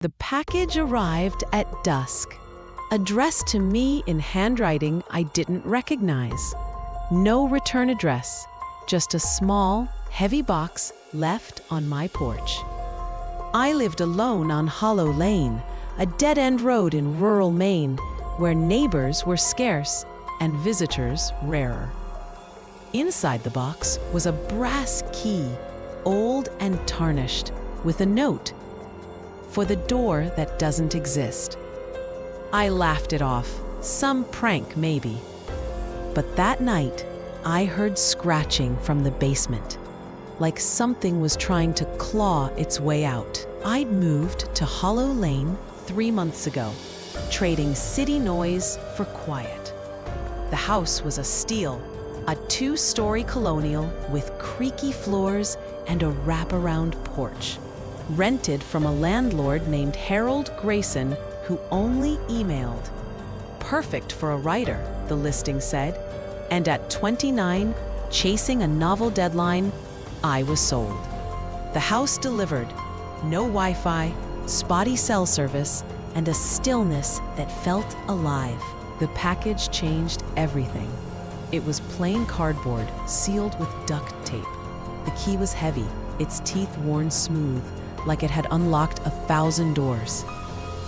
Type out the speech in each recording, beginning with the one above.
The package arrived at dusk, addressed to me in handwriting I didn't recognize. No return address, just a small, heavy box left on my porch. I lived alone on Hollow Lane, a dead-end road in rural Maine, where neighbors were scarce and visitors rarer. Inside the box was a brass key, old and tarnished, with a note, "For the door that doesn't exist." I laughed it off, some prank maybe. But that night, I heard scratching from the basement, like something was trying to claw its way out. I'd moved to Hollow Lane 3 months ago, trading city noise for quiet. The house was a steal, a 2-story colonial with creaky floors and a wraparound porch, rented from a landlord named Harold Grayson, who only emailed. Perfect for a writer, the listing said, and at 29, chasing a novel deadline, I was sold. The house delivered, no Wi-Fi, spotty cell service, and a stillness that felt alive. The package changed everything. It was plain cardboard, sealed with duct tape. The key was heavy, its teeth worn smooth, like it had unlocked 1,000 doors.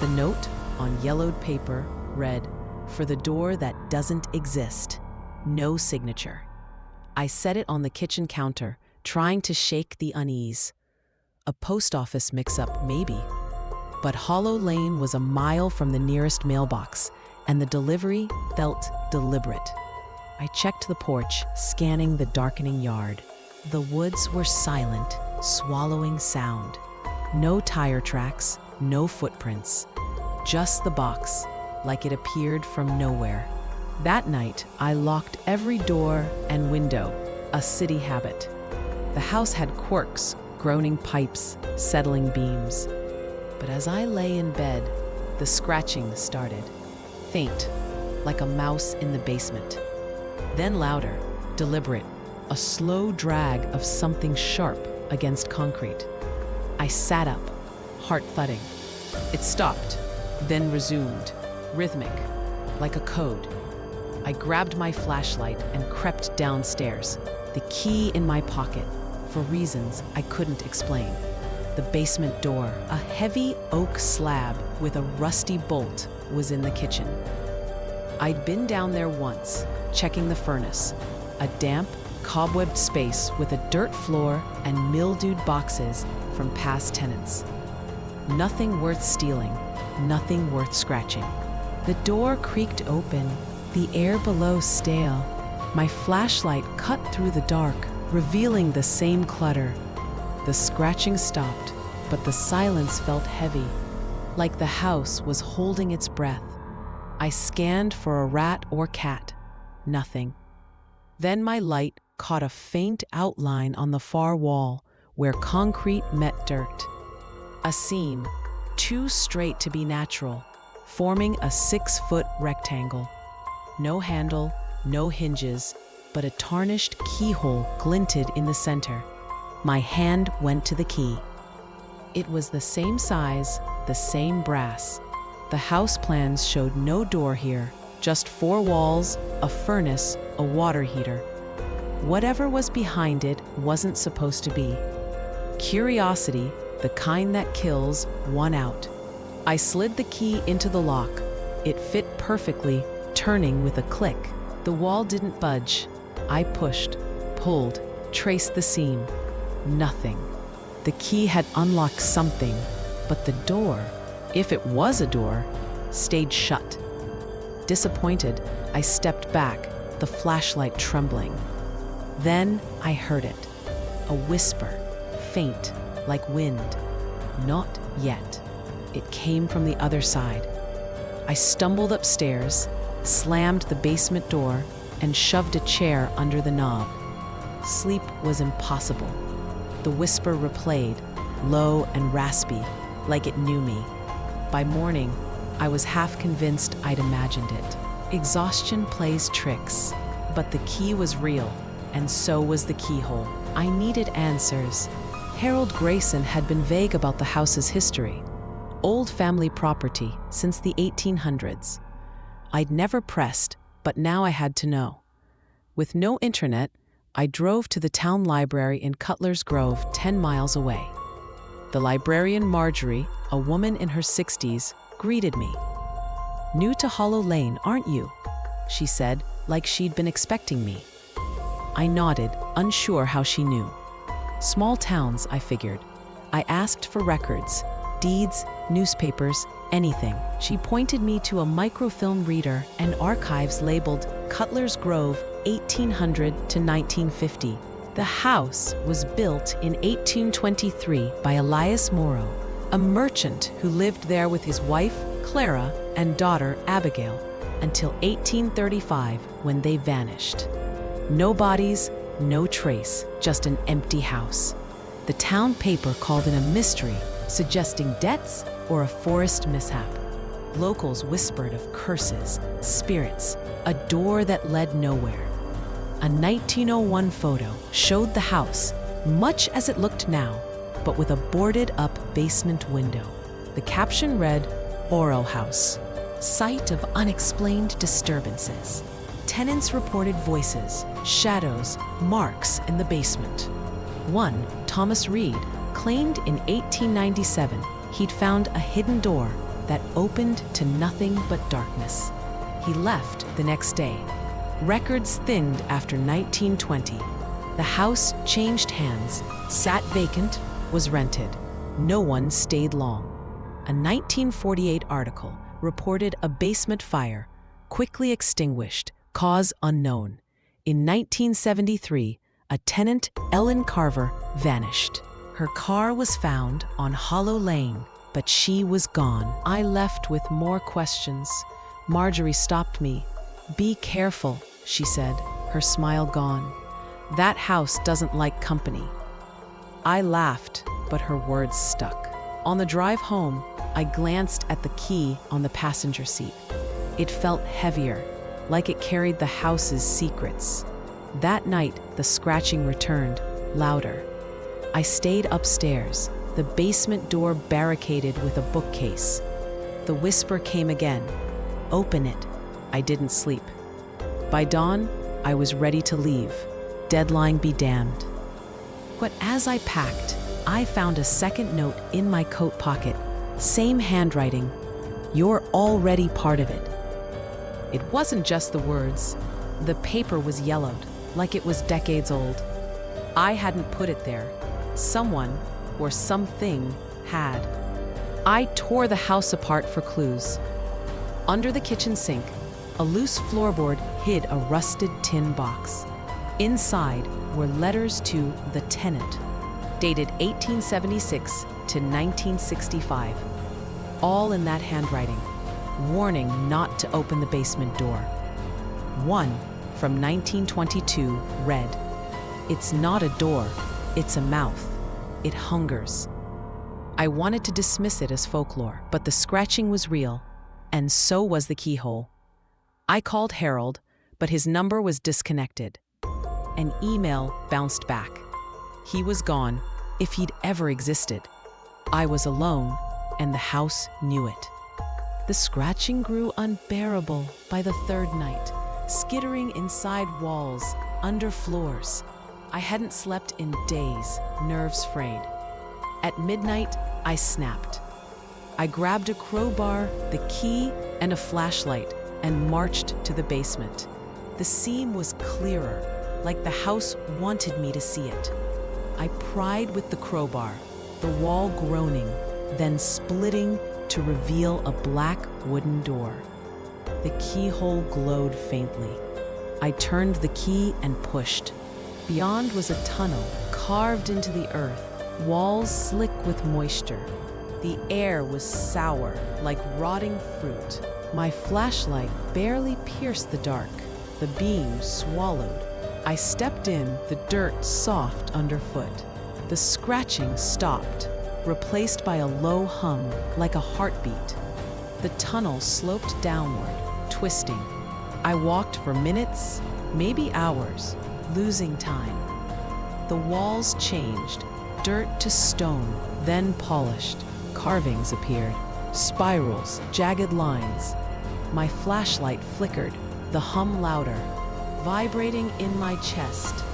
The note, on yellowed paper, read, "For the door that doesn't exist." No signature. I set it on the kitchen counter, trying to shake the unease. A post office mix-up, maybe. But Hollow Lane was a mile from the nearest mailbox, and the delivery felt deliberate. I checked the porch, scanning the darkening yard. The woods were silent, swallowing sound. No tire tracks, no footprints. Just the box, like it appeared from nowhere. That night, I locked every door and window, a city habit. The house had quirks, groaning pipes, settling beams. But as I lay in bed, the scratching started. Faint, like a mouse in the basement. Then louder, deliberate, a slow drag of something sharp against concrete. I sat up, heart thudding. It stopped, then resumed, rhythmic, like a code. I grabbed my flashlight and crept downstairs, the key in my pocket, for reasons I couldn't explain. The basement door, a heavy oak slab with a rusty bolt, was in the kitchen. I'd been down there once, checking the furnace, a damp, cobwebbed space with a dirt floor and mildewed boxes from past tenants. Nothing worth stealing, nothing worth scratching. The door creaked open, the air below stale. My flashlight cut through the dark, revealing the same clutter. The scratching stopped, but the silence felt heavy, like the house was holding its breath. I scanned for a rat or cat. Nothing. Then my light caught a faint outline on the far wall, where concrete met dirt. A seam, too straight to be natural, forming a 6-foot rectangle. No handle, no hinges, but a tarnished keyhole glinted in the center. My hand went to the key. It was the same size, the same brass. The house plans showed no door here, just 4 walls, a furnace, a water heater. Whatever was behind it wasn't supposed to be. Curiosity, the kind that kills, won out. I slid the key into the lock. It fit perfectly, turning with a click. The wall didn't budge. I pushed, pulled, traced the seam. Nothing. The key had unlocked something, but the door, if it was a door, stayed shut. Disappointed, I stepped back, the flashlight trembling. Then I heard it. A whisper, faint, like wind. Not yet. It came from the other side. I stumbled upstairs, slammed the basement door, and shoved a chair under the knob. Sleep was impossible. The whisper replayed, low and raspy, like it knew me. By morning, I was half convinced I'd imagined it. Exhaustion plays tricks, but the key was real, and so was the keyhole. I needed answers. Harold Grayson had been vague about the house's history. Old family property since the 1800s. I'd never pressed, but now I had to know. With no internet, I drove to the town library in Cutler's Grove, 10 miles away. The librarian Marjorie, a woman in her 60s, greeted me. "New to Hollow Lane, aren't you?" she said, like she'd been expecting me. I nodded, unsure how she knew. Small towns, I figured. I asked for records, deeds, newspapers, anything. She pointed me to a microfilm reader and archives labeled Cutler's Grove, 1800 to 1950. The house was built in 1823 by Elias Morrow, a merchant who lived there with his wife, Clara, and daughter, Abigail, until 1835 when they vanished. No bodies, no trace, just an empty house. The town paper called it a mystery, suggesting debts or a forest mishap. Locals whispered of curses, spirits, a door that led nowhere. A 1901 photo showed the house, much as it looked now, but with a boarded-up basement window. The caption read, "Oro House, site of unexplained disturbances." Tenants reported voices, shadows, marks in the basement. One, Thomas Reed, claimed in 1897 he'd found a hidden door that opened to nothing but darkness. He left the next day. Records thinned after 1920. The house changed hands, sat vacant, was rented. No one stayed long. A 1948 article reported a basement fire, quickly extinguished, cause unknown. In 1973, a tenant, Ellen Carver, vanished. Her car was found on Hollow Lane, but she was gone. I left with more questions. Marjorie stopped me. "Be careful," she said, her smile gone. "That house doesn't like company." I laughed, but her words stuck. On the drive home, I glanced at the key on the passenger seat. It felt heavier, like it carried the house's secrets. That night, the scratching returned, louder. I stayed upstairs, the basement door barricaded with a bookcase. The whisper came again, "Open it." I didn't sleep. By dawn, I was ready to leave. Deadline be damned. But as I packed, I found a second note in my coat pocket. Same handwriting. "You're already part of it." It wasn't just the words. The paper was yellowed, like it was decades old. I hadn't put it there. Someone, or something, had. I tore the house apart for clues. Under the kitchen sink, a loose floorboard hid a rusted tin box. Inside were letters to the tenant, dated 1876 to 1965. All in that handwriting, warning not to open the basement door. One, from 1922, read, "It's not a door, it's a mouth. It hungers." I wanted to dismiss it as folklore, but the scratching was real, and so was the keyhole. I called Harold, but his number was disconnected. An email bounced back. He was gone, if he'd ever existed. I was alone, and the house knew it. The scratching grew unbearable by the third night, skittering inside walls, under floors. I hadn't slept in days, nerves frayed. At midnight, I snapped. I grabbed a crowbar, the key, and a flashlight, and marched to the basement. The seam was clearer, like the house wanted me to see it. I pried with the crowbar, the wall groaning, then splitting to reveal a black wooden door. The keyhole glowed faintly. I turned the key and pushed. Beyond was a tunnel carved into the earth, walls slick with moisture. The air was sour, like rotting fruit. My flashlight barely pierced the dark, the beam swallowed. I stepped in, the dirt soft underfoot. The scratching stopped, replaced by a low hum, like a heartbeat. The tunnel sloped downward, twisting. I walked for minutes, maybe hours, losing time. The walls changed, dirt to stone, then polished. Carvings appeared. spirals, jagged lines. My flashlight flickered, the hum louder, vibrating in my chest.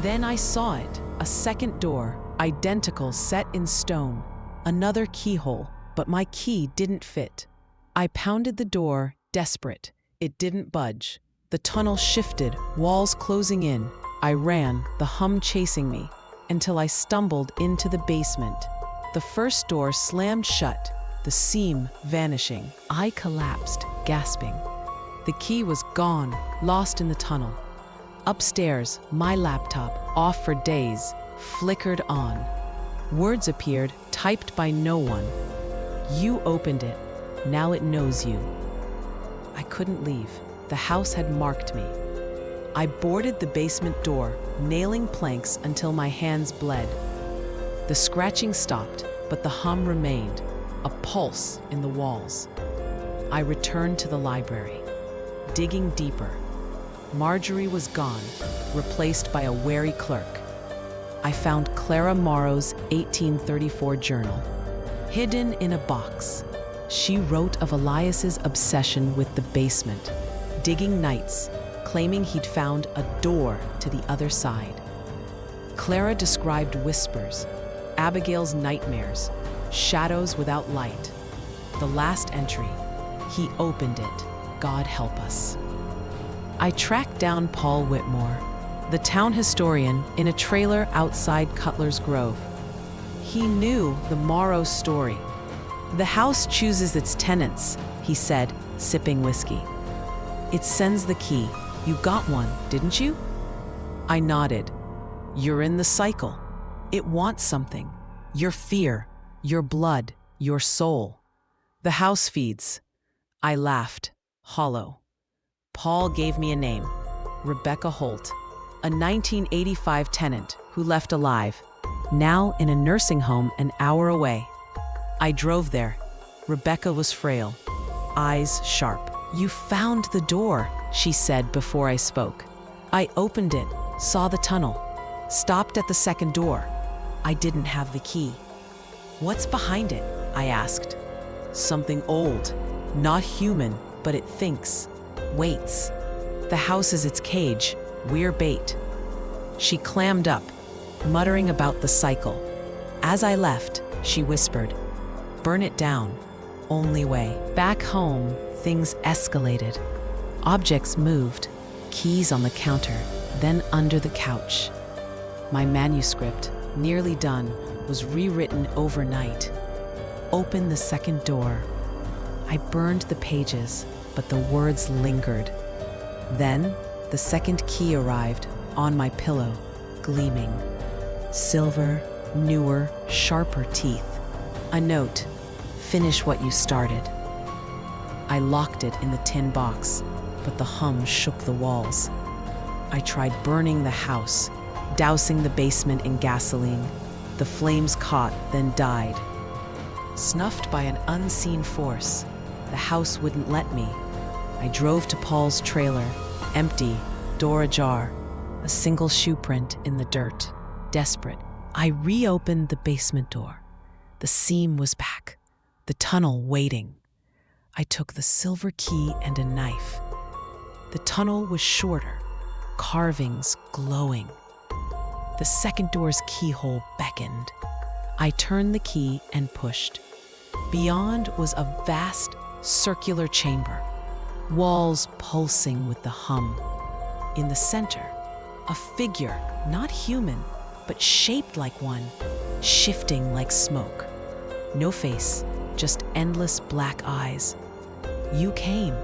Then I saw it, a second door, identical, set in stone. Another keyhole, but my key didn't fit. I pounded the door, desperate. It didn't budge. The tunnel shifted, walls closing in. I ran, the hum chasing me, until I stumbled into the basement. The first door slammed shut, the seam vanishing. I collapsed, gasping. The key was gone, lost in the tunnel. Upstairs, my laptop, off for days, flickered on. Words appeared, typed by no one. You opened it. Now it knows you. I couldn't leave. The house had marked me. I boarded the basement door, nailing planks until my hands bled. The scratching stopped, but the hum remained, a pulse in the walls. I returned to the library, digging deeper. Marjorie was gone, replaced by a wary clerk. I found Clara Morrow's 1834 journal, hidden in a box. She wrote of Elias's obsession with the basement, digging nights, claiming he'd found a door to the other side. Clara described whispers, Abigail's nightmares, shadows without light. The last entry, he opened it, God help us. I tracked down Paul Whitmore, the town historian, in a trailer outside Cutler's Grove. He knew the Morrow story. The house chooses its tenants, he said, sipping whiskey. It sends the key. You got one, didn't you? I nodded. You're in the cycle. It wants something. Your fear, your blood, your soul. The house feeds. I laughed, hollow. Paul gave me a name, Rebecca Holt, a 1985 tenant who left alive, now in a nursing home an hour away. I drove there. Rebecca was frail, eyes sharp. You found the door, she said before I spoke. I opened it, saw the tunnel, stopped at the second door. I didn't have the key. What's behind it? I asked. Something old, not human, but it thinks, waits. The house is its cage, we're bait. She clammed up, muttering about the cycle. As I left, she whispered, burn it down, only way. Back home, things escalated. Objects moved, keys on the counter, then under the couch. My manuscript, nearly done, was rewritten overnight. Open the second door. I burned the pages, but the words lingered. Then, the second key arrived, on my pillow, gleaming. Silver, newer, sharper teeth. A note, finish what you started. I locked it in the tin box, but the hum shook the walls. I tried burning the house, dousing the basement in gasoline. The flames caught, then died. Snuffed by an unseen force, the house wouldn't let me. I drove to Paul's trailer, empty, door ajar, a single shoe print in the dirt. Desperate, I reopened the basement door. The seam was back, the tunnel waiting. I took the silver key and a knife. The tunnel was shorter, carvings glowing. The second door's keyhole beckoned. I turned the key and pushed. Beyond was a vast, circular chamber, walls pulsing with the hum. In the center, a figure, not human, but shaped like one, shifting like smoke. No face, just endless black eyes. You came,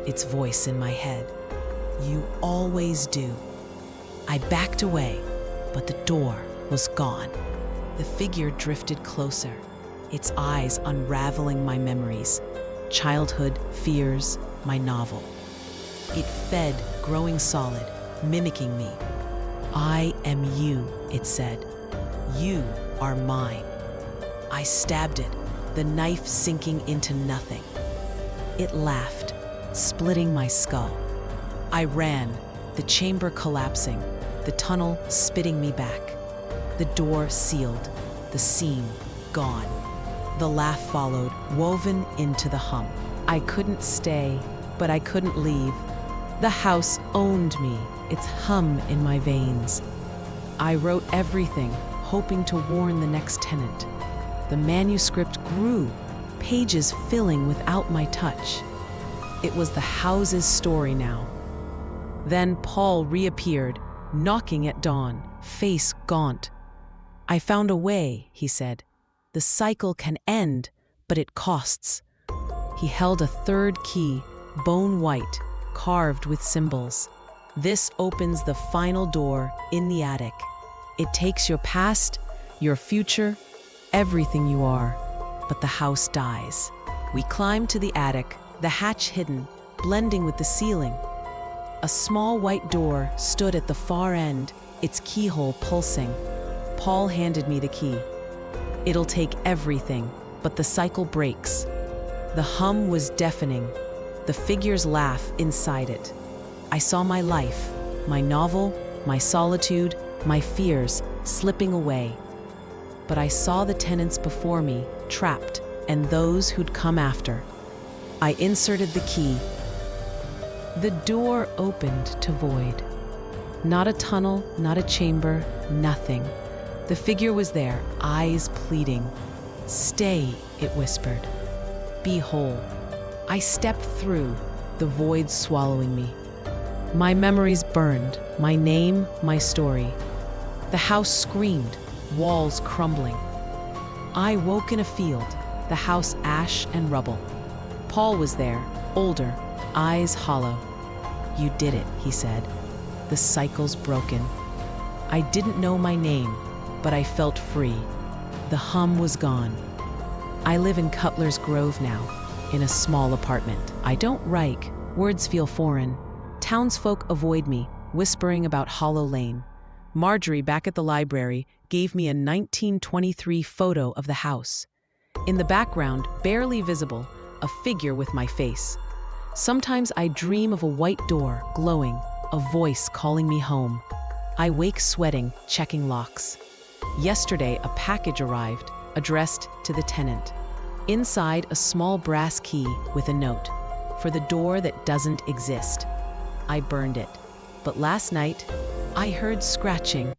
its voice in my head. You always do. I backed away, but the door was gone. The figure drifted closer, its eyes unraveling my memories, childhood, fears, my novel. It fed, growing solid, mimicking me. I am you, it said. You are mine. I stabbed it, the knife sinking into nothing. It laughed, splitting my skull. I ran, the chamber collapsing, the tunnel spitting me back. The door sealed, the seam gone. The laugh followed, woven into the hum. I couldn't stay, but I couldn't leave. The house owned me, its hum in my veins. I wrote everything, hoping to warn the next tenant. The manuscript grew, pages filling without my touch. It was the house's story now. Then Paul reappeared, knocking at dawn, face gaunt. "I found a way," he said. "The cycle can end, but it costs." He held a third key, bone white, carved with symbols. "This opens the final door in the attic. It takes your past, your future, everything you are, but the house dies." We climbed to the attic, the hatch hidden, blending with the ceiling. A small white door stood at the far end, its keyhole pulsing. Paul handed me the key. "It'll take everything, but the cycle breaks." The hum was deafening, the figures laugh inside it. I saw my life, my novel, my solitude, my fears slipping away. But I saw the tenants before me, trapped, and those who'd come after. I inserted the key. The door opened to void. Not a tunnel, not a chamber, nothing. The figure was there, eyes pleading. "Stay," it whispered. "Be whole." I stepped through, the void swallowing me. My memories burned, my name, my story. The house screamed, walls crumbling. I woke in a field, the house ash and rubble. Paul was there, older, eyes hollow. "You did it," he said. "The cycle's broken." I didn't know my name, but I felt free. The hum was gone. I live in Cutler's Grove now, in a small apartment. I don't write, words feel foreign. Townsfolk avoid me, whispering about Hollow Lane. Marjorie, back at the library, gave me a 1923 photo of the house. In the background, barely visible, a figure with my face. Sometimes I dream of a white door, glowing, a voice calling me home. I wake sweating, checking locks. Yesterday, a package arrived, addressed to the tenant. Inside, a small brass key with a note, "For the door that doesn't exist." I burned it. But last night, I heard scratching,